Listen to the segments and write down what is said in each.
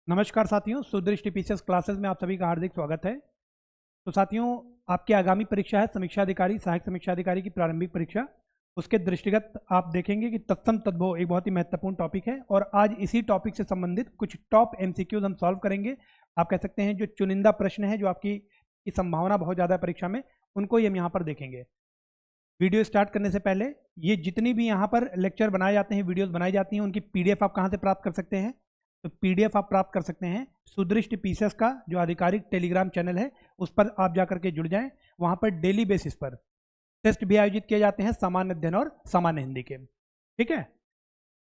नमस्कार साथियों, सुदृष्टि PCS classes में आप सभी का हार्दिक स्वागत है। तो साथियों, आपकी आगामी परीक्षा है समीक्षा अधिकारी, सहायक समीक्षा अधिकारी की प्रारंभिक परीक्षा। उसके दृष्टिगत आप देखेंगे कि तत्सम तद्भव एक बहुत ही महत्वपूर्ण टॉपिक है और आज इसी टॉपिक से संबंधित कुछ टॉप एमसीक्यूज हम सॉल्व करेंगे। आप कह सकते हैं जो चुनिंदा प्रश्न है, जो आपकी की संभावना बहुत ज़्यादा है परीक्षा में, उनको ही हम यहाँ पर देखेंगे। वीडियो स्टार्ट करने से पहले ये जितनी भी यहाँ पर लेक्चर बनाए जाते हैं, वीडियोज़ बनाई जाती हैं, उनकी PDF आप कहाँ से प्राप्त कर सकते हैं? तो PDF आप प्राप्त कर सकते हैं सुदृष्टि पीसीएस का जो आधिकारिक टेलीग्राम चैनल है, उस पर आप जाकर के जुड़ जाएं। वहाँ पर डेली बेसिस पर टेस्ट भी आयोजित किए जाते हैं, सामान्य अध्ययन और सामान्य हिंदी के। ठीक है,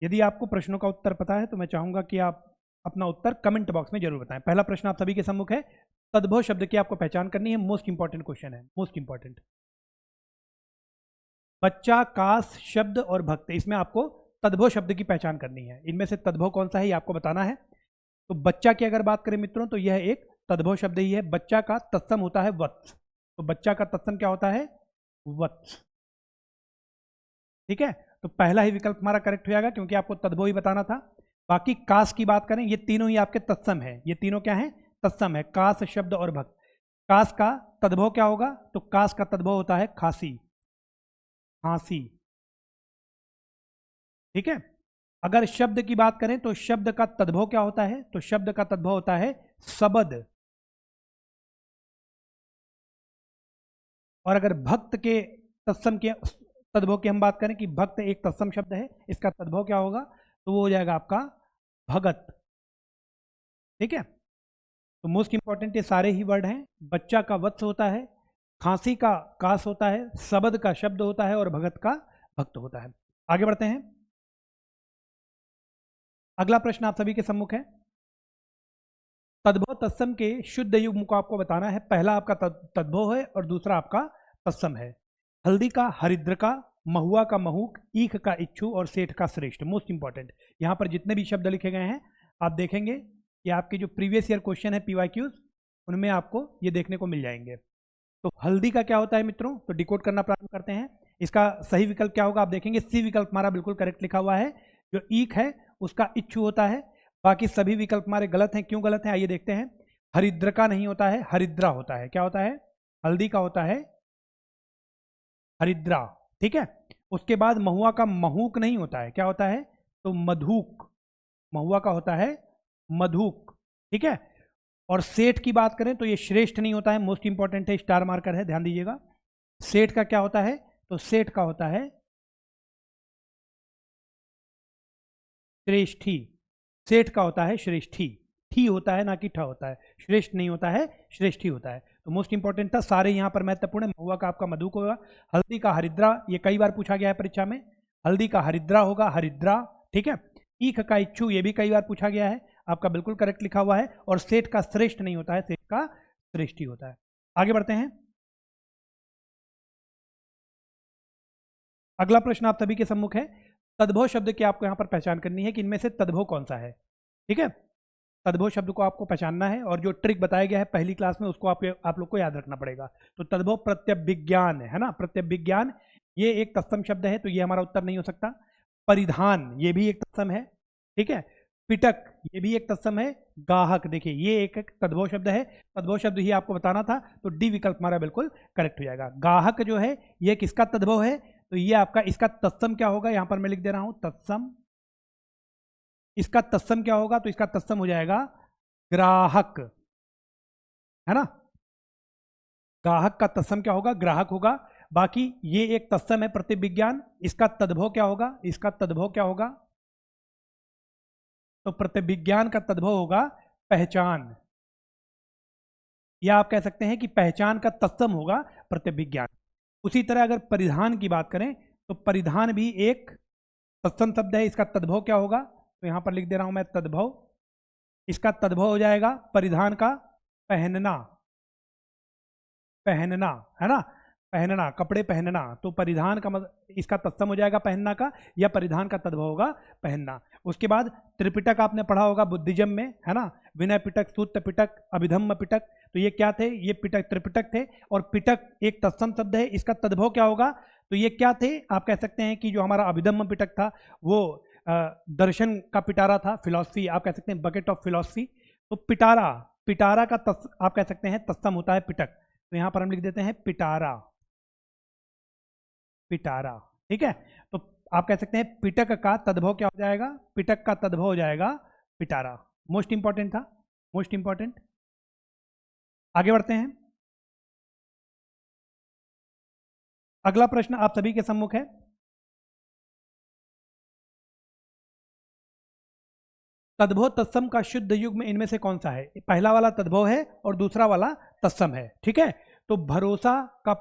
यदि आपको प्रश्नों का उत्तर पता है तो मैं चाहूँगा कि आप अपना उत्तर कमेंट बॉक्स में जरूर बताएं। पहला प्रश्न आप सभी के सम्मुख है, तद्भव शब्द की आपको पहचान करनी है। मोस्ट इंपॉर्टेंट क्वेश्चन है, मोस्ट इंपॉर्टेंट। बच्चा, कास, शब्द और भक्त, इसमें आपको तद्भव शब्द की पहचान करनी है। इनमें से तद्भव कौन सा है ये आपको बताना है। तो बच्चा की अगर बात करें मित्रों, तो यह एक तद्भव शब्द ही है। बच्चा का तत्सम होता है वत्स। तो बच्चा का तत्सम क्या होता है? वत्स। ठीक है, तो पहला ही विकल्प हमारा करेक्ट हो जाएगा क्योंकि आपको तद्भव ही बताना था। बाकी कास की बात करें, ये तीनों ही आपके तत्सम है। ये तीनों क्या है? तत्सम है, कास, शब्द और भक्त। कास का तद्भव क्या होगा? तो कास का तद्भव होता है खांसी, खांसी। ठीक है, अगर शब्द की बात करें तो शब्द का तद्भव क्या होता है? तो शब्द का तद्भव होता है सबद। और अगर भक्त के तत्सम के तद्भव की हम बात करें कि भक्त एक तत्सम शब्द है, इसका तद्भव क्या होगा? तो वो हो जाएगा आपका भगत। ठीक है, तो मोस्ट इंपॉर्टेंट ये सारे ही वर्ड हैं। बच्चा का वत्स होता है, खांसी का कास होता है, सबद का शब्द होता है और भगत का भक्त होता है। आगे बढ़ते हैं। अगला प्रश्न आप सभी के सम्मुख है। तद्भव तत्सम के शुद्ध युग्म को आपको बताना है। पहला आपका तद्भव है और दूसरा आपका तत्सम है। हल्दी का हरिद्र का, महुआ का महूक, ईख का इच्छु और सेठ का श्रेष्ठ। मोस्ट इंपॉर्टेंट, यहाँ पर जितने भी शब्द लिखे गए हैं आप देखेंगे कि आपके जो प्रीवियस ईयर क्वेश्चन है PYQs, उनमें आपको ये देखने को मिल जाएंगे। तो हल्दी का क्या होता है मित्रों? तो डिकोड करना प्रारंभ करते हैं। इसका सही विकल्प क्या होगा? आप देखेंगे सी विकल्प हमारा बिल्कुल करेक्ट लिखा हुआ है। जो ईख है उसका इच्छु होता है। बाकी सभी विकल्प हमारे गलत हैं। क्यों गलत हैं आइए देखते हैं। हरिद्र का नहीं होता है, हरिद्रा होता है। क्या होता है? हल्दी का होता है हरिद्रा। ठीक है, उसके बाद महुआ का महूक नहीं होता है। क्या होता है? तो मधुक। महुआ का होता है मधुक। ठीक है, और सेठ की बात करें तो ये श्रेष्ठ नहीं होता है। मोस्ट इंपॉर्टेंट है, स्टार मार्कर है, ध्यान दीजिएगा। सेठ का क्या होता है? तो सेठ का होता है श्रेष्ठी। सेठ का होता है श्रेष्ठी। ठी होता है ना कि ठ होता है। श्रेष्ठ नहीं होता है, श्रेष्ठी होता है। तो मोस्ट इंपॉर्टेंट था, सारे यहाँ पर महत्वपूर्ण है। महुआ का आपका मधुक होगा, हल्दी का हरिद्रा, ये कई बार पूछा गया है परीक्षा में। हल्दी का हरिद्रा होगा, हरिद्रा। ठीक है, ईख का इच्छु, ये भी कई बार पूछा गया है, आपका बिल्कुल करेक्ट लिखा हुआ है। और सेठ का श्रेष्ठ नहीं होता है, सेठ का श्रेष्ठी होता है। आगे बढ़ते हैं। अगला प्रश्न आप सभी के सम्मुख है। तद्भव शब्द की आपको यहाँ पर पहचान करनी है कि इनमें से तद्भव कौन सा है। ठीक है, तद्भव शब्द को आपको पहचानना है और जो ट्रिक बताया गया है पहली क्लास में उसको आप लोग को याद रखना पड़ेगा। तो तद्भव प्रत्यभिज्ञान है ना, प्रत्यभिज्ञान ये एक तत्सम शब्द है, तो ये हमारा उत्तर नहीं हो सकता। परिधान ये भी एक तत्सम है। ठीक है, पिटक ये भी एक तत्सम है। गाहक देखिए ये एक तद्भव शब्द है। तद्भव शब्द ही आपको बताना था, तो डी विकल्प हमारा बिल्कुल करेक्ट हो जाएगा। गाहक जो है ये किसका तद्भव है? तो ये आपका, इसका तत्सम क्या होगा? यहां पर मैं लिख दे रहा हूं तत्सम। इसका तत्सम क्या होगा? तो इसका तत्सम हो जाएगा ग्राहक, है ना। गाहक का तत्सम क्या होगा? ग्राहक होगा। बाकी ये एक तत्सम है प्रतिविज्ञान, इसका तद्भव क्या होगा? इसका तद्भव क्या होगा? तो प्रतिविज्ञान का तद्भव होगा पहचान, या आप कह सकते हैं कि पहचान का तत्सम होगा प्रतिविज्ञान। उसी तरह अगर परिधान की बात करें तो परिधान भी एक तत्सम शब्द है, इसका तद्भव क्या होगा? तो यहां पर लिख दे रहा हूं मैं तद्भव। इसका तद्भव हो जाएगा परिधान का पहनना, पहनना, है ना, पहनना, कपड़े पहनना। तो परिधान का इसका तत्सम हो जाएगा पहनना का, या परिधान का तद्भव होगा पहनना। उसके बाद त्रिपिटक आपने पढ़ा होगा बुद्धिज्म में, है ना, विनय पिटक, सूत्र पिटक, अभिधम्म पिटक। तो ये क्या थे? ये पिटक, त्रिपिटक थे। और पिटक एक तत्सम शब्द है, इसका तद्भव क्या होगा? तो ये क्या थे? आप कह सकते हैं कि जो हमारा अभिधम्म पिटक था वो दर्शन का पिटारा था, फिलॉसफी, आप कह सकते हैं बकेट ऑफ फिलॉसफी। तो पिटारा, पिटारा का आप कह सकते हैं तत्सम होता है पिटक, तो यहां पर हम लिख देते हैं पिटारा, पिटारा। ठीक है, तो आप कह सकते हैं पिटक का तद्भव क्या हो जाएगा, पिटक का तद्भव हो जाएगा पिटारा। मोस्ट इंपॉर्टेंट था, मोस्ट इंपॉर्टेंट। आगे बढ़ते हैं। अगला प्रश्न आप सभी के सम्मुख है। तद्भव तत्सम का शुद्ध युग्म इनमें से कौन सा है? पहला वाला तद्भव है और दूसरा वाला तत्सम है। ठीक है, तो भरोसा का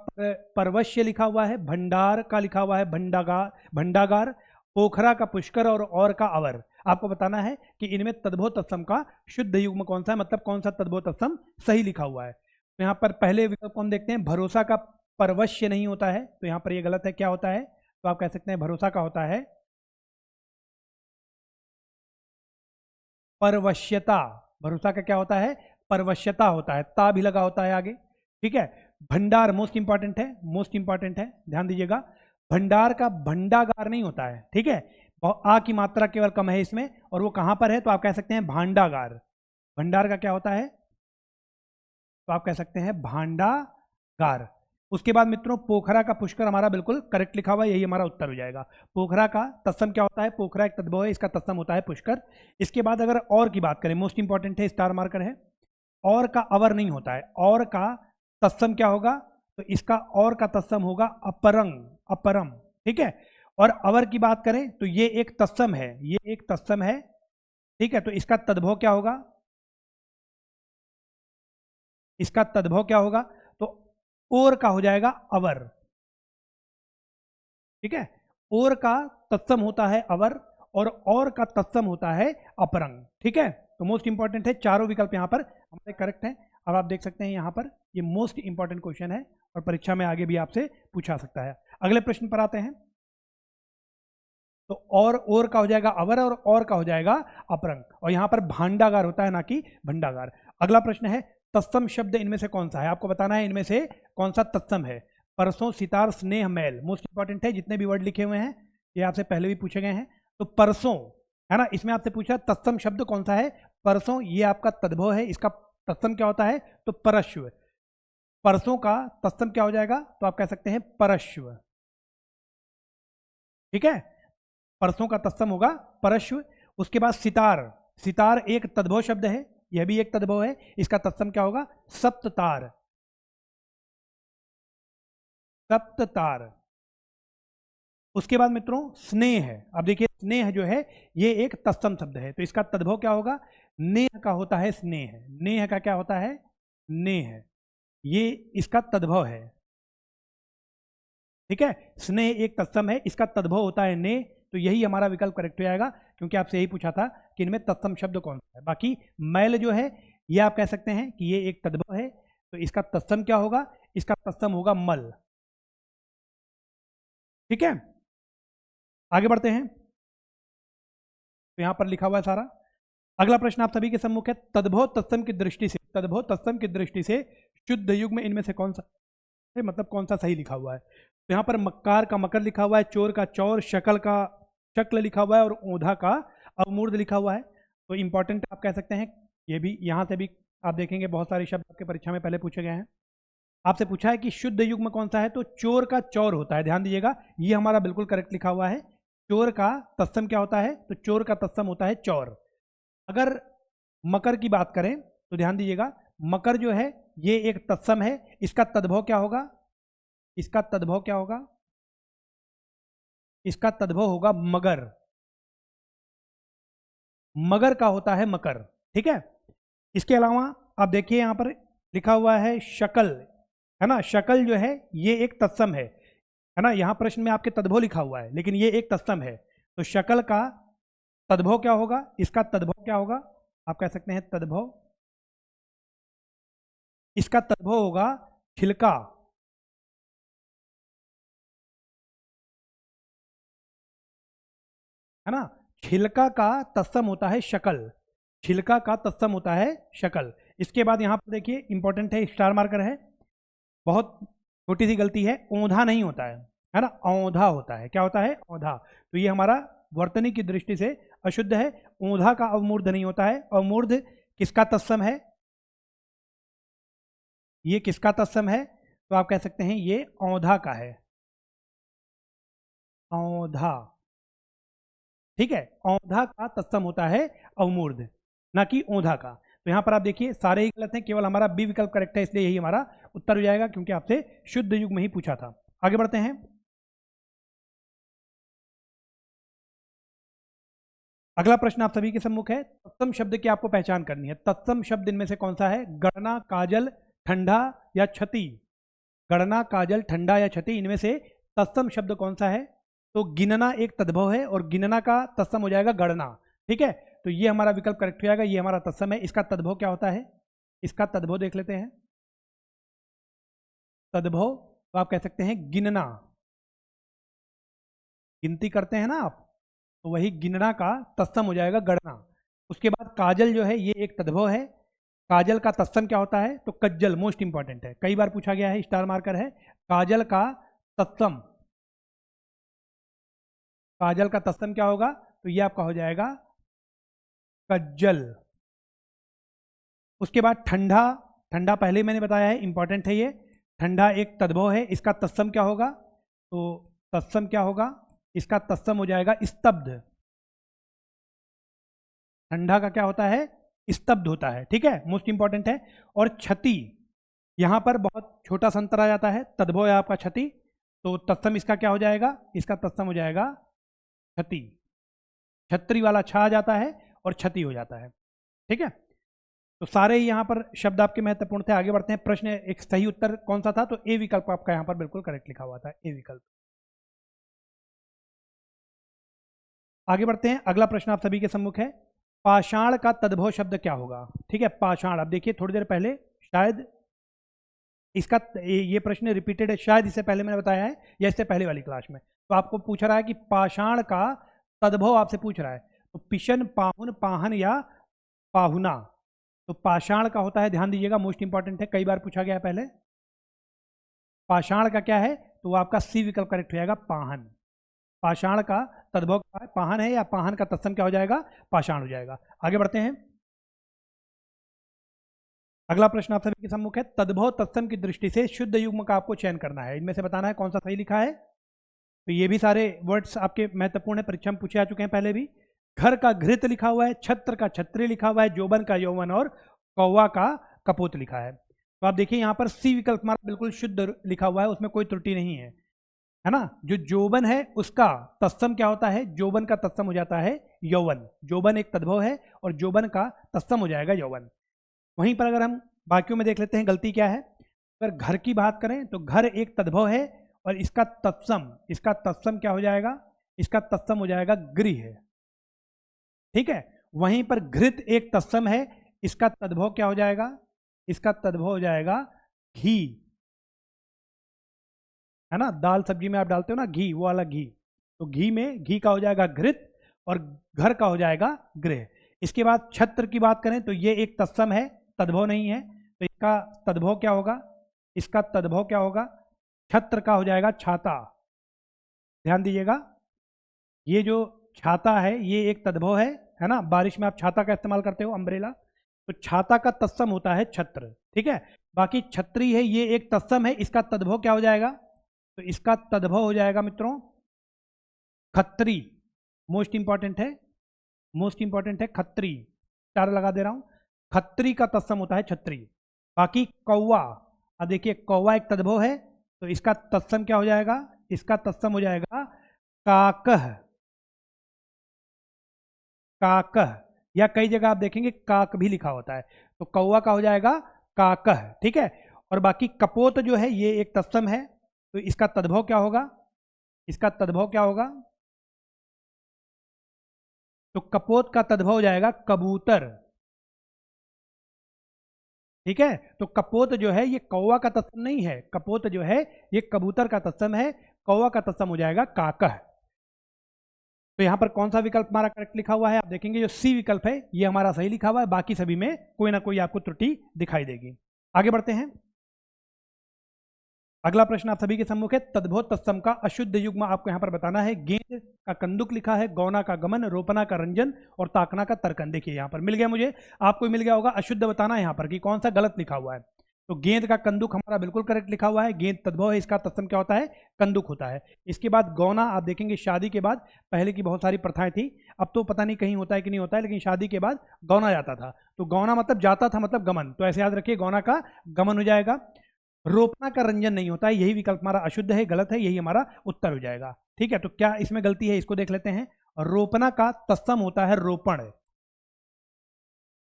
परवश्य लिखा हुआ है, भंडार का लिखा हुआ है भंडागार, भंडागार, पोखरा का पुष्कर और का अवर। आपको बताना है कि इनमें तद्भव तत्सम का शुद्ध युग्म कौन सा है, मतलब कौन सा तद्भव तत्सम सही लिखा हुआ है। तो यहाँ पर पहले विकल्प को हम देखते हैं, भरोसा का परवश्य नहीं होता है, तो यहाँ पर ये गलत है। क्या होता है? तो आप कह सकते हैं भरोसा का होता है परवश्यता। भरोसा का क्या होता है? परवश्यता होता है, ता भी लगा होता है आगे। ठीक है, भंडार मोस्ट इंपॉर्टेंट है, मोस्ट इंपॉर्टेंट है, ध्यान दीजिएगा। भंडार का भंडागार नहीं होता है। ठीक है, आ की मात्रा केवल कम है इसमें, और वो कहां पर है? तो आप कह सकते हैं भांडागार। भंडार का क्या होता है? तो आप कह सकते हैं भांडागार। उसके बाद मित्रों पोखरा का पुष्कर हमारा बिल्कुल करेक्ट लिखा हुआ है, यही हमारा उत्तर हो जाएगा। पोखरा का तत्सम क्या होता है? पोखरा एक तद्भव है, इसका तत्सम होता है पुष्कर। इसके बाद अगर और की बात करें, मोस्ट इंपॉर्टेंट है, स्टार मार्कर है, और का अवर नहीं होता है, और का तत्सम क्या होगा? तो इसका और का तत्सम होगा अपरंग, अपरम। ठीक है, और अवर की बात करें तो ये एक तत्सम है, ये एक तत्सम है। ठीक है, तो इसका तद्भव क्या होगा? इसका तद्भव क्या होगा? तो और का हो जाएगा अवर। ठीक है, और का तत्सम होता है अवर, और का तत्सम होता है अपरंग। ठीक है, तो मोस्ट इंपॉर्टेंट है, चारों विकल्प यहां पर हमारे करेक्ट हैं। अब आप देख सकते हैं यहां पर ये मोस्ट इंपॉर्टेंट क्वेश्चन है और परीक्षा में आगे भी आपसे पूछा सकता है। अगले प्रश्न पर आते हैं। तो और का हो जाएगा अवर, और का हो जाएगा अपरंग, और यहां पर भांडागार होता है, ना कि भंडागार। अगला प्रश्न है तत्सम शब्द इनमें से कौन सा है? आपको बताना है इनमें से कौन सा तत्सम है। परसों, सितार, स्नेह, मैल। मोस्ट इंपॉर्टेंट है, जितने भी वर्ड लिखे हुए हैं ये आपसे पहले भी पूछे गए हैं। तो परसों है ना, इसमें आपसे पूछा तत्सम शब्द कौन सा है? परसों, ये आपका तद्भव है, इसका तत्सम क्या होता है? तो परश्व। परसों का तत्सम क्या हो जाएगा? तो आप कह सकते हैं परश्व। ठीक है, परसों का तत्सम होगा परश्व। उसके बाद सितार, सितार एक तद्भव शब्द है, यह भी एक तद्भव है, इसका तत्सम क्या होगा? सप्ततार, सप्ततार। उसके बाद मित्रों स्नेह है। अब देखिए स्नेह जो है ये एक तत्सम शब्द है, तो इसका तद्भव क्या होगा? नेह का होता है स्नेह, नेह का क्या होता है? नेह, ये इसका तद्भव है। ठीक है, स्नेह एक तत्सम है, इसका तद्भव होता है ने, तो यही हमारा विकल्प करेक्ट हो जाएगा, क्योंकि आपसे यही पूछा था कि इनमें तत्सम शब्द कौन सा है। बाकी मैल जो है ये आप कह सकते हैं कि ये एक तद्भव है, तो इसका तत्सम क्या होगा? इसका तत्सम होगा मल। ठीक है, आगे बढ़ते हैं। तो यहां पर लिखा हुआ है सारा। अगला प्रश्न आप सभी के सम्मुख है, तद्भव तत्सम की दृष्टि से, तद्भव तत्सम की दृष्टि से शुद्ध युग्म इनमें से कौन सा है, मतलब कौन सा सही लिखा हुआ है? तो यहाँ पर मक्कार का मकर लिखा हुआ है, चोर का चौर, शकल का शक्ल लिखा हुआ है, और ओधा का अवमूर्ध लिखा हुआ है। तो इंपॉर्टेंट आप कह सकते हैं, ये भी यहाँ से भी आप देखेंगे बहुत सारे शब्द आपके परीक्षा में पहले पूछे गए हैं। आपसे पूछा है कि शुद्ध युग्म कौन सा है, तो चोर का चौर होता है, ध्यान दीजिएगा, ये हमारा बिल्कुल करेक्ट लिखा हुआ है। चोर का तत्सम क्या होता है? तो चोर का तत्सम होता है चौर। अगर मकर की बात करें तो ध्यान दीजिएगा, मकर जो है ये एक तत्सम है, इसका तद्भव क्या होगा? इसका तद्भव क्या होगा? इसका तद्भव होगा मगर, मगर का होता है मकर। ठीक है, इसके अलावा आप देखिए यहां पर लिखा हुआ है शकल, है ना, शकल जो है ये एक तत्सम है ना, यहां प्रश्न में आपके तद्भव लिखा हुआ है, लेकिन ये एक तत्सम है, तो शकल का तद्भव क्या होगा? इसका तद्भव क्या होगा? आप कह सकते हैं तद्भव, इसका तद्भव होगा छिलका, है ना। छिलका का तत्सम होता है शकल, छिलका का तत्सम होता है शकल। इसके बाद यहां पर देखिए इंपॉर्टेंट है, स्टार मार्कर है, बहुत छोटी सी गलती है, औंधा नहीं होता है ना, औंधा होता है। क्या होता है? औंधा। तो ये हमारा वर्तनी की दृष्टि से अशुद्ध है। औंधा का अवमूर्ध नहीं होता है, अवमूर्ध किसका तत्सम है? ये किसका तत्सम है? तो आप कह सकते हैं ये औंधा का है, औंधा। ठीक है, औंधा का तत्सम होता है अवमूर्ध, ना कि औंधा का। तो यहां पर आप देखिए सारे ही गलत हैं, केवल हमारा बी विकल्प करेक्ट है, इसलिए यही हमारा उत्तर हो जाएगा, क्योंकि आपसे शुद्ध युग में ही पूछा था। आगे बढ़ते हैं। अगला प्रश्न आप सभी के सम्मुख है, तत्सम शब्द की आपको पहचान करनी है। तत्सम शब्द इनमें से कौन सा है? गणना, काजल, ठंडा या क्षति? गणना, काजल, ठंडा या क्षति, इनमें से तत्सम शब्द कौन सा है? तो गिनना एक तद्भव है, और गिनना का तत्सम हो जाएगा गणना। ठीक है, तो ये हमारा विकल्प करेक्ट हो जाएगा, ये हमारा तत्सम है। इसका तद्भव क्या होता है? इसका तद्भव देख लेते हैं। तद्भव तो आप कह सकते हैं गिनना, गिनती करते हैं ना आप, तो वही गिनना का तत्सम हो जाएगा गणना। उसके बाद काजल जो है ये एक तद्भव है, काजल का तत्सम क्या होता है? तो कज्जल, मोस्ट इंपॉर्टेंट है, कई बार पूछा गया है, स्टार मार्कर है। काजल का तत्सम, काजल का तत्सम क्या होगा? तो ये आपका हो जाएगा कज्जल। उसके बाद ठंडा, ठंडा पहले मैंने बताया है, इंपॉर्टेंट है ये। ठंडा एक तद्भव है, इसका तत्सम क्या होगा? तो तत्सम क्या होगा? इसका तत्सम हो जाएगा स्तब्ध। ठंडा का क्या होता है? स्तब्ध होता है। ठीक है, मोस्ट इंपॉर्टेंट है। और क्षति, यहां पर बहुत छोटा सा अंतर आ जाता है, तद्भव है आपका क्षति, तो तत्सम इसका क्या हो जाएगा? इसका तत्सम हो जाएगा क्षति, छत्री वाला छा आ जाता है और क्षति हो जाता है। ठीक है, तो सारे ही यहाँ पर शब्द आपके महत्वपूर्ण थे। आगे बढ़ते हैं। प्रश्न एक सही उत्तर कौन सा था? तो ए विकल्प आपका यहाँ पर बिल्कुल करेक्ट लिखा हुआ था, ए विकल्प। आगे बढ़ते हैं। अगला प्रश्न आप सभी के सम्मुख है, पाषाण का तद्भव शब्द क्या होगा? ठीक है, पाषाण, अब देखिए थोड़ी देर पहले शायद इसका ये प्रश्न रिपीटेड है, शायद इससे पहले मैंने बताया है या इससे पहले वाली क्लास में। तो आपको पूछ रहा है कि पाषाण का तद्भव आपसे पूछ रहा है, तो पिशन, पाहुन, पाहन या पाहुना। तो पाषाण का होता है, ध्यान दीजिएगा, मोस्ट इंपॉर्टेंट है, कई बार पूछा गया है पहले। पाषाण का क्या है? तो वो आपका सी विकल्प करेक्ट हो जाएगा, पाहन। पाषाण का तद्भव क्या है? पाहन है, या पाहन का तत्सम क्या हो जाएगा? पाषाण हो जाएगा। आगे बढ़ते हैं। अगला प्रश्न आप सभी के सम्मुख है, तद्भव तत्सम की दृष्टि से शुद्ध युग्म का आपको चयन करना है। इनमें से बताना है कौन सा सही लिखा है। तो ये भी सारे वर्ड्स आपके महत्वपूर्ण है, परीक्षा में पूछे आ चुके हैं पहले भी। घर का घृत लिखा हुआ है, छत्र का छत्री लिखा हुआ है, जोबन का यौवन और कौवा का कपोत लिखा है। तो आप देखिए यहाँ पर सी विकल्प हमारा बिल्कुल शुद्ध लिखा हुआ है, उसमें कोई त्रुटि नहीं है ना। जो जोबन है उसका तत्सम क्या होता है? जोबन का तत्सम हो जाता है यौवन। जोबन एक तद्भव है और जोबन का तत्सम हो जाएगा यौवन। वहीं पर अगर हम बाकियों में देख लेते हैं गलती क्या है। अगर घर की बात करें तो घर एक तद्भव है और इसका तत्सम क्या हो जाएगा? इसका तत्सम हो जाएगा गृह। ठीक है, वहीं पर घृत एक तत्सम है, इसका तद्भव क्या हो जाएगा? इसका तद्भव हो जाएगा घी, है ना। दाल सब्जी में आप डालते हो ना घी, वो वाला घी, तो घी में घी का हो जाएगा घृत और घर का हो जाएगा गृह। इसके बाद छत्र की बात करें तो ये एक तत्सम है, तद्भव नहीं है, तो इसका तद्भव क्या होगा? इसका तद्भव क्या होगा? छत्र का हो जाएगा छाता। ध्यान दीजिएगा, ये जो छाता है ये एक तद्भव है ना। बारिश में आप छाता का इस्तेमाल करते हो, अम्ब्रेला, तो छाता का तत्सम होता है छत्र। ठीक है, बाकी छत्री है ये एक तत्सम है, इसका तद्भव क्या हो जाएगा? तो इसका तद्भव हो जाएगा मित्रों खत्री। मोस्ट इंपॉर्टेंट है, मोस्ट इंपॉर्टेंट है खत्री, चार लगा दे रहा हूं। खत्री का तत्सम होता है छत्री। बाकी कौवा, अब देखिए कौवा एक तद्भव है, तो इसका तत्सम क्या हो जाएगा? इसका तत्सम हो जाएगा काकह। काकह, या कई जगह आप देखेंगे काक भी लिखा होता है, तो कौवा का हो जाएगा काकह। ठीक है, और बाकी कपोत जो है ये एक तत्सम है, तो इसका तद्भव क्या होगा? इसका तद्भव क्या होगा? तो कपोत का तद्भव हो जाएगा कबूतर। ठीक है, तो कपोत जो है ये कौवा का तत्सम नहीं है, कपोत जो है ये कबूतर का तत्सम है, कौवा का तत्सम हो जाएगा काकह। तो यहां पर कौन सा विकल्प हमारा करेक्ट लिखा हुआ है? आप देखेंगे जो सी विकल्प है ये हमारा सही लिखा हुआ है, बाकी सभी में कोई ना कोई आपको त्रुटि दिखाई देगी। आगे बढ़ते हैं। अगला प्रश्न आप सभी के सम्मुख है, तद्भव तत्सम का अशुद्ध युग्म आपको यहाँ पर बताना है। गेंद का कंदुक लिखा है, गौना का गमन, रोपना का रंजन और ताकना का तर्कन। देखिए यहाँ पर मिल गया मुझे, आपको मिल गया होगा। अशुद्ध बताना है यहाँ पर कि कौन सा गलत लिखा हुआ है। तो गेंद का कंदुक हमारा बिल्कुल करेक्ट लिखा हुआ है, गेंद तद्भव है, इसका तत्सम क्या होता है, कंदुक होता है। इसके बाद गौना आप देखेंगे शादी के बाद, पहले की बहुत सारी प्रथाएं थी, अब तो पता नहीं कहीं होता है कि नहीं होता है, लेकिन शादी के बाद गौना जाता था, तो गौना मतलब जाता था, मतलब गमन, तो ऐसे याद रखिए गौना का गमन हो जाएगा। रोपना का रंजन नहीं होता है, यही विकल्प हमारा अशुद्ध है, गलत है, यही हमारा उत्तर हो जाएगा। ठीक है, तो क्या इसमें गलती है, इसको देख लेते हैं। रोपना का तत्सम होता है रोपण,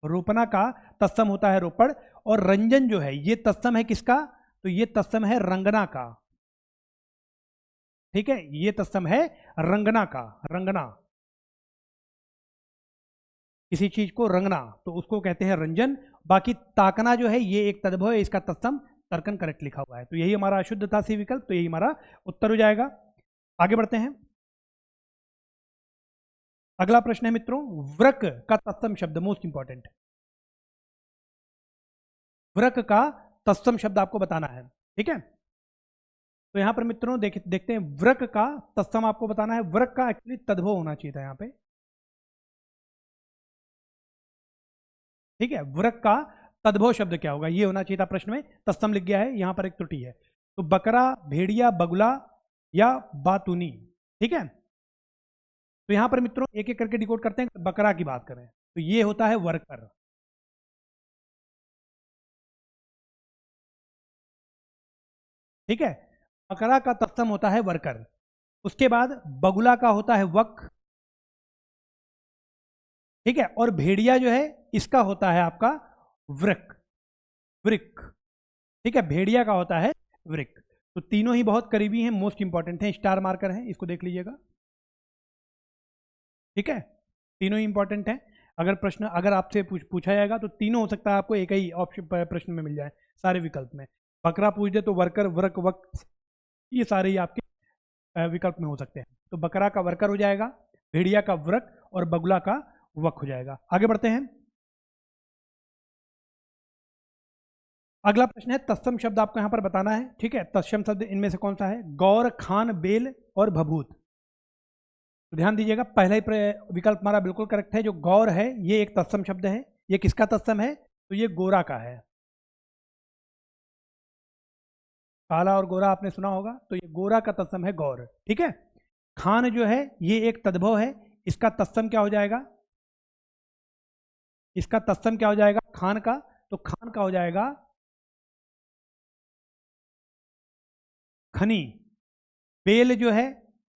रोपना का तत्सम होता है रोपण, और रंजन जो है ये तत्सम है किसका, तो ये तत्सम है रंगना का। ठीक है, ये तत्सम है रंगना का, रंगना, किसी चीज को रंगना तो उसको कहते हैं रंजन। बाकी ताकना जो है ये एक तद्भव है, इसका तत्सम तर्कन करेक्ट लिखा हुआ है, तो यही हमारा अशुद्ध था सी विकल्प, तो यही हमारा उत्तर हो जाएगा। आगे बढ़ते हैं। अगला प्रश्न है मित्रों, वृक का तत्सम शब्द, मोस्ट इंपॉर्टेंट, वृक का तत्सम शब्द आपको बताना है। ठीक है, तो यहां पर मित्रों देखते हैं, वृक का तत्सम आपको बताना है। वृक का एक्चुअली तद्भव होना चाहिए था यहाँ पे। ठीक है, वृक का तद्भव शब्द क्या होगा, ये होना चाहिए था प्रश्न में, तत्सम लिख गया है, यहां पर एक त्रुटि है। तो बकरा, भेड़िया, बगुला या बातूनी। ठीक है, तो यहां पर मित्रों एक एक करके डिकोड करते हैं। बकरा की बात करें तो ये होता है वर्कर। ठीक है, बकरा का तत्सम होता है वर्कर। उसके बाद बगुला का होता है वक। ठीक है, और भेड़िया जो है इसका होता है आपका वृक, वृक। ठीक है, भेड़िया का होता है वृक। तो तीनों ही बहुत करीबी हैं, मोस्ट इंपॉर्टेंट हैं, स्टार मार्कर हैं, इसको देख लीजिएगा। ठीक है, तीनों ही इंपॉर्टेंट हैं। अगर प्रश्न अगर आपसे पूछा जाएगा तो तीनों हो सकता है आपको एक ही ऑप्शन प्रश्न में मिल जाए सारे विकल्प में। बकरा पूछ दे तो वर्कर, वृक, वक, ये सारे ही आपके विकल्प में हो सकते हैं। तो बकरा का वर्कर हो जाएगा, भेड़िया का वृक और बगुला का वक हो जाएगा। आगे बढ़ते हैं। अगला प्रश्न है, तत्सम शब्द आपको यहां पर बताना है। ठीक है, तत्सम शब्द इनमें से कौन सा है, गौर, खान, बेल और भभूत। तो ध्यान दीजिएगा, पहला ही विकल्प हमारा बिल्कुल करेक्ट है। जो गौर है ये एक तत्सम शब्द है, ये किसका तत्सम है, तो ये गोरा का है। काला और गोरा आपने सुना होगा, तो ये गोरा का तत्सम है गौर। ठीक है, खान जो है ये एक तद्भव है, इसका तत्सम क्या हो जाएगा, इसका तत्सम क्या हो जाएगा खान का, तो खान का हो जाएगा खनी। बेल जो है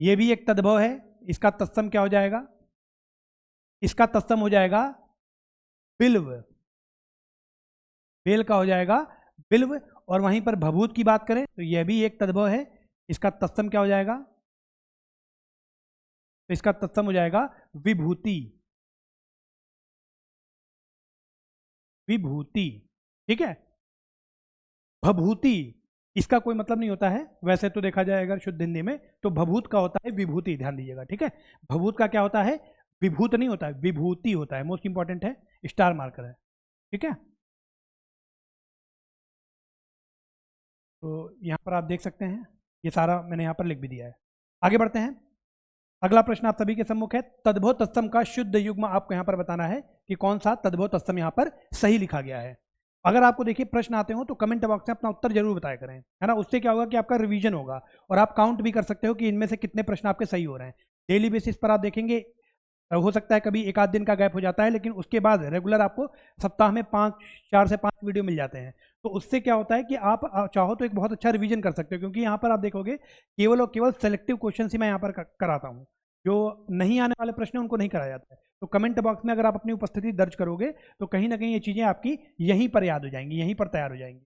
ये भी एक तद्भव है, इसका तत्सम क्या हो जाएगा, इसका तत्सम हो जाएगा बिल्व, बेल का हो जाएगा बिल्व। और वहीं पर भभूत की बात करें तो यह भी एक तद्भव है, इसका तत्सम क्या हो जाएगा, तो इसका तत्सम हो जाएगा विभूति, विभूति। ठीक है, भभूति इसका कोई मतलब नहीं होता है, वैसे तो देखा जाए अगर शुद्ध हिंदी में तो भभूत का होता है विभूति, ध्यान दीजिएगा। ठीक है, भभूत का क्या होता है, विभूत नहीं होता है, विभूति होता है, मोस्ट इंपॉर्टेंट है, स्टार मार्कर है। ठीक है, तो यहाँ पर आप देख सकते हैं, ये सारा मैंने यहाँ पर लिख भी दिया है। आगे बढ़ते हैं। अगला प्रश्न आप सभी के सम्मुख है, तद्भव तत्सम का शुद्ध युग्म आपको यहाँ पर बताना है कि कौन सा तद्भव तत्सम यहाँ पर सही लिखा गया है। अगर आपको देखिए प्रश्न आते हो तो कमेंट बॉक्स में अपना उत्तर जरूर बताया करें, है ना, उससे क्या होगा कि आपका रिवीजन होगा और आप काउंट भी कर सकते हो कि इनमें से कितने प्रश्न आपके सही हो रहे हैं। डेली बेसिस पर आप देखेंगे, हो सकता है कभी एक आध दिन का गैप हो जाता है, लेकिन उसके बाद रेगुलर आपको सप्ताह में 4 से 5 वीडियो मिल जाते हैं। तो उससे क्या होता है कि आप चाहो तो एक बहुत अच्छा रिवीजन कर सकते हो, क्योंकि यहाँ पर आप देखोगे केवल और केवल सेलेक्टिव क्वेश्चन ही मैं यहाँ पर कराता हूँ, जो नहीं आने वाले प्रश्न उनको नहीं कराया जाता है। तो कमेंट बॉक्स में अगर आप अपनी उपस्थिति दर्ज करोगे तो कहीं ना कहीं ये चीज़ें आपकी यहीं पर याद हो जाएंगी, यहीं पर तैयार हो जाएंगी।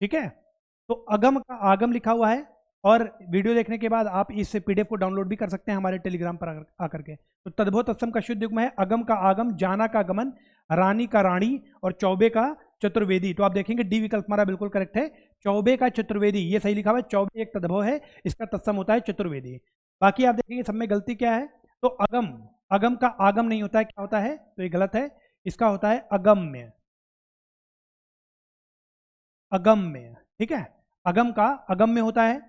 ठीक है, तो अगम का आगम लिखा हुआ है, और वीडियो देखने के बाद आप इस पीडीएफ को डाउनलोड भी कर सकते हैं हमारे टेलीग्राम पर आकर के। तो तद्भव तत्सम का शुद्ध युग्म है अगम का आगम, जाना का गमन, रानी का रानी और चौबे का चतुर्वेदी। तो आप देखेंगे डी विकल्प हमारा बिल्कुल करेक्ट है, चौबे का चतुर्वेदी, ये सही लिखा हुआ है। चौबे एक तद्भव है, इसका तत्सम होता है चतुर्वेदी। बाकी आप देखेंगे सब में गलती क्या है, तो अगम, अगम का आगम नहीं होता है, क्या होता है, तो ये गलत है, इसका होता है अगम्य, अगम्य। ठीक है, अगम का अगम में होता है,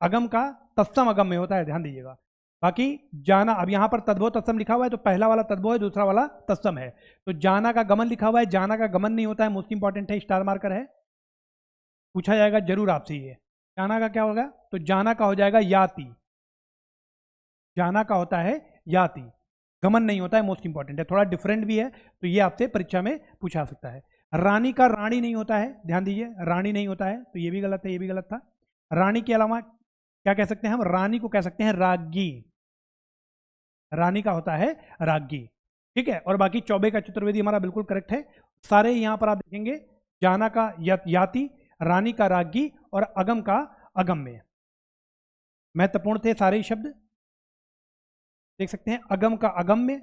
अगम का तत्सम अगम में होता है, ध्यान दीजिएगा। बाकी जाना, अब यहाँ पर तद्भव तत्सम लिखा हुआ है तो पहला वाला तद्भव है, दूसरा वाला तत्सम है। तो जाना का गमन लिखा हुआ है, जाना का गमन नहीं होता है, मोस्ट इंपॉर्टेंट है, स्टार मार्कर है, पूछा जाएगा जरूर आपसे ये। जाना का क्या होगा, तो जाना का हो जाएगा याति, जाना का होता है याति, गमन नहीं होता है, मोस्ट इंपॉर्टेंट है, थोड़ा डिफरेंट भी है, तो ये आपसे परीक्षा में पूछा सकता है। रानी का रानी नहीं होता है, ध्यान दीजिए, रानी नहीं होता है, तो ये भी गलत है, ये भी गलत था। रानी के अलावा क्या कह सकते हैं हम, रानी को कह सकते हैं राज्ञी, रानी का होता है राज्ञी, ठीक है। और बाकी चौबे का चतुर्वेदी हमारा बिल्कुल करेक्ट है। सारे यहाँ पर आप देखेंगे जाना का याति, रानी का राज्ञी और अगम का अगम्य, महत्वपूर्ण थे सारे ही शब्द, देख सकते हैं, अगम का अगम्य,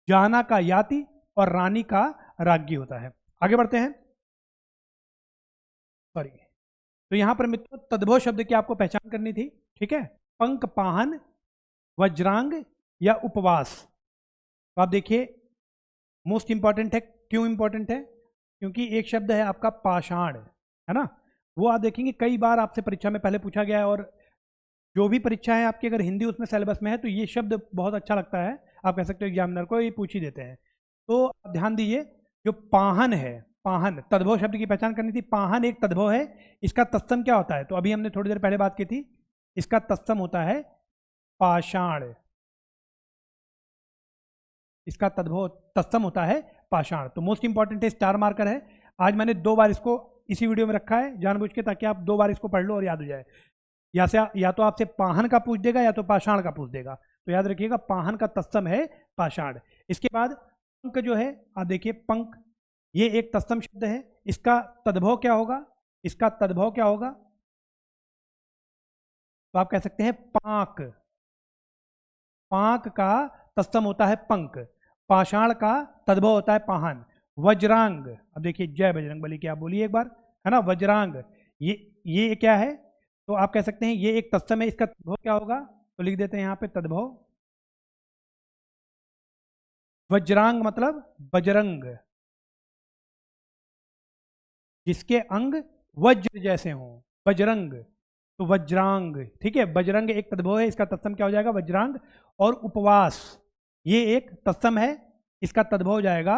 जाना का याति और रानी का राज्ञी होता है। आगे बढ़ते हैं, सॉरी, तो यहां पर मित्रों तद्भव शब्द की आपको पहचान करनी थी, ठीक है। पंक, पाहन, वज्रांग या उपवास। तो आप देखिए मोस्ट इंपॉर्टेंट है, क्यों इंपॉर्टेंट है, क्योंकि एक शब्द है आपका पाषाण, है ना, वो आप देखेंगे कई बार आपसे परीक्षा में पहले पूछा गया है, और जो भी परीक्षा है आपकी अगर हिंदी उसमें सिलेबस में है तो ये शब्द बहुत अच्छा लगता है, आप कह सकते हो एग्जामिनर को ये पूछ ही देते हैं। तो ध्यान दीजिए, जो पाहन है, पाहन, तद्भव शब्द की पहचान करनी थी, पाहन एक तद्भव है, इसका तत्सम क्या होता है, तो अभी हमने थोड़ी देर पहले बात की थी, इसका तत्सम होता है पाषाण, इसका तद्भव तत्सम होता है पाषाण। तो मोस्ट इंपॉर्टेंट है, स्टार मार्कर है। आज मैंने 2 बार इसको इसी वीडियो में रखा है जानबूझ के, ताकि आप 2 बार इसको पढ़ लो और याद हो जाए। या तो आपसे पाहन का पूछ देगा या तो पाषाण का पूछ देगा, तो याद रखिएगा पाहन का तत्सम है पाषाण। इसके बाद पंक जो है, आप देखिए पंक, ये एक तत्सम शब्द है, इसका तद्भव क्या होगा, इसका तद्भव क्या होगा, तो आप कह सकते हैं पाक, पाक का तत्सम होता है पंक, पाषाण का तद्भव होता है पाहन। वज्रांग, अब देखिए जय बजरंग बली की आप बोलिए एक बार, है ना, वज्रांग, ये क्या है, तो आप कह सकते हैं ये एक तत्सम है, इसका तद्भव क्या होगा, तो लिख देते हैं यहाँ पे तद्भव, वज्रांग मतलब बजरंग, जिसके अंग वज्र जैसे हों, बजरंग, तो वज्रांग, ठीक है, बजरंग एक तद्भव है, इसका तत्सम क्या हो जाएगा, वज्रांग। और उपवास, ये एक तत्सम है, इसका तद्भव हो जाएगा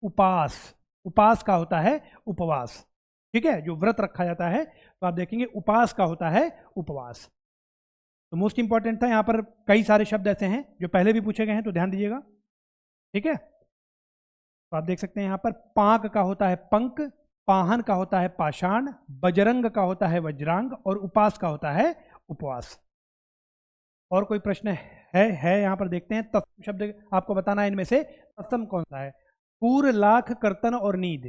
उपास, उपास का होता है उपवास, ठीक है, जो व्रत रखा जाता है, तो आप देखेंगे उपास का होता है उपवास। तो मोस्ट इंपॉर्टेंट था, यहाँ पर कई सारे शब्द ऐसे हैं जो पहले भी पूछे गए हैं, तो ध्यान दीजिएगा, ठीक है। तो आप देख सकते हैं यहाँ पर पाक का होता है पंक, पाहन का होता है पाषाण, बजरंग का होता है वज्रांग और उपास का होता है उपवास। और कोई प्रश्न है यहाँ पर देखते हैं। तत्सम शब्द आपको बताना है, इनमें से तत्सम कौन सा है, पूर, लाख, कर्तन और नीद,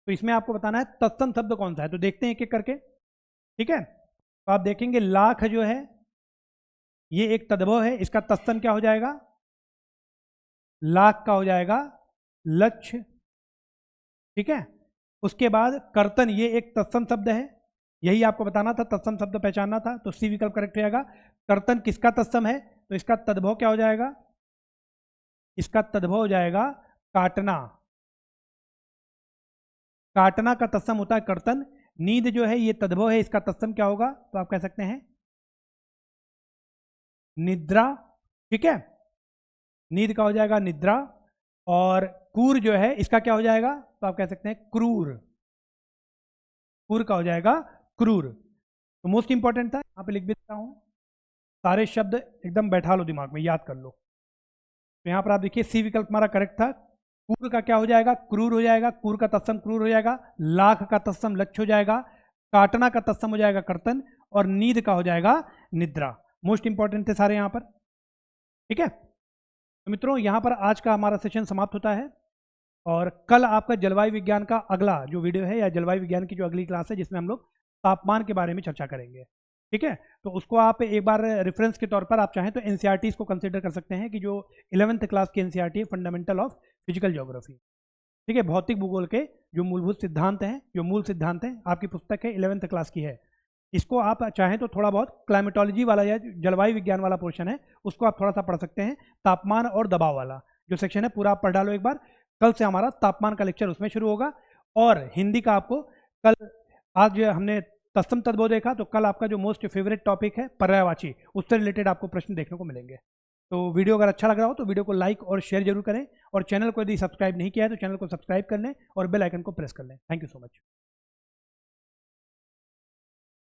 तो इसमें आपको बताना है तत्सम शब्द कौन सा है, तो देखते हैं एक एक करके, ठीक है। तो आप देखेंगे लाख जो है ये एक तद्भव है, इसका तत्सम क्या हो जाएगा, लाख का हो जाएगा लक्ष्य, ठीक है। उसके बाद कर्तन, ये एक तत्सम शब्द है, यही आपको बताना था, तत्सम शब्द पहचानना था, तो सी विकल्प करेक्ट रहेगा। कर्तन किसका तत्सम है, तो इसका तद्भव क्या हो जाएगा, इसका तद्भव हो जाएगा काटना, काटना का तत्सम होता है कर्तन। नींद जो है ये तद्भव है, इसका तत्सम क्या होगा, तो आप कह सकते हैं निद्रा, ठीक है, नींद का हो जाएगा निद्रा। और कूर जो है इसका क्या हो जाएगा, तो आप कह सकते हैं क्रूर, कूर का हो जाएगा क्रूर। तो मोस्ट इंपॉर्टेंट था, यहाँ पे लिख भी देता हूँ, सारे शब्द एकदम बैठा लो दिमाग में, याद कर लो। तो यहाँ पर आप देखिए सी विकल्प हमारा करेक्ट था, कूर का क्या हो जाएगा, क्रूर हो जाएगा, कूर का तत्सम क्रूर हो जाएगा, लाख का तत्सम लक्ष्य हो जाएगा, काटना का तत्सम हो जाएगा कर्तन और नींद का हो जाएगा निद्रा। मोस्ट इंपॉर्टेंट थे सारे यहाँ पर, ठीक है। तो मित्रों यहाँ पर आज का हमारा सेशन समाप्त होता है, और कल आपका जलवायु विज्ञान का अगला जो वीडियो है, या जलवायु विज्ञान की जो अगली क्लास है, जिसमें हम लोग तापमान के बारे में चर्चा करेंगे, ठीक है। तो उसको आप एक बार रेफरेंस के तौर पर आप चाहें तो एनसीईआरटी को कंसीडर कर सकते हैं, कि जो 11th क्लास की एनसीईआरटी है, फंडामेंटल ऑफ फिजिकल ज्योग्राफी, ठीक है, भौतिक भूगोल के जो मूलभूत सिद्धांत हैं, जो मूल सिद्धांत हैं, आपकी पुस्तक है 11th क्लास की है। इसको आप चाहें तो थोड़ा बहुत क्लाइमेटोलॉजी वाला या जलवायु विज्ञान वाला पोर्शन है, उसको आप थोड़ा सा पढ़ सकते हैं। तापमान और दबाव वाला जो सेक्शन है पूरा आप पढ़ डालो एक बार। कल से हमारा तापमान का लेक्चर उसमें शुरू होगा, और हिंदी का आपको कल, आज हमने तत्सम तद्भव देखा तो कल आपका जो मोस्ट फेवरेट टॉपिक है पर्यायवाची, उससे रिलेटेड आपको प्रश्न देखने को मिलेंगे। तो वीडियो अगर अच्छा लग रहा हो तो वीडियो को लाइक और शेयर जरूर करें, और चैनल को यदि सब्सक्राइब नहीं किया है तो चैनल को सब्सक्राइब कर लें और बेल आइकन को प्रेस कर लें। Thank you so much.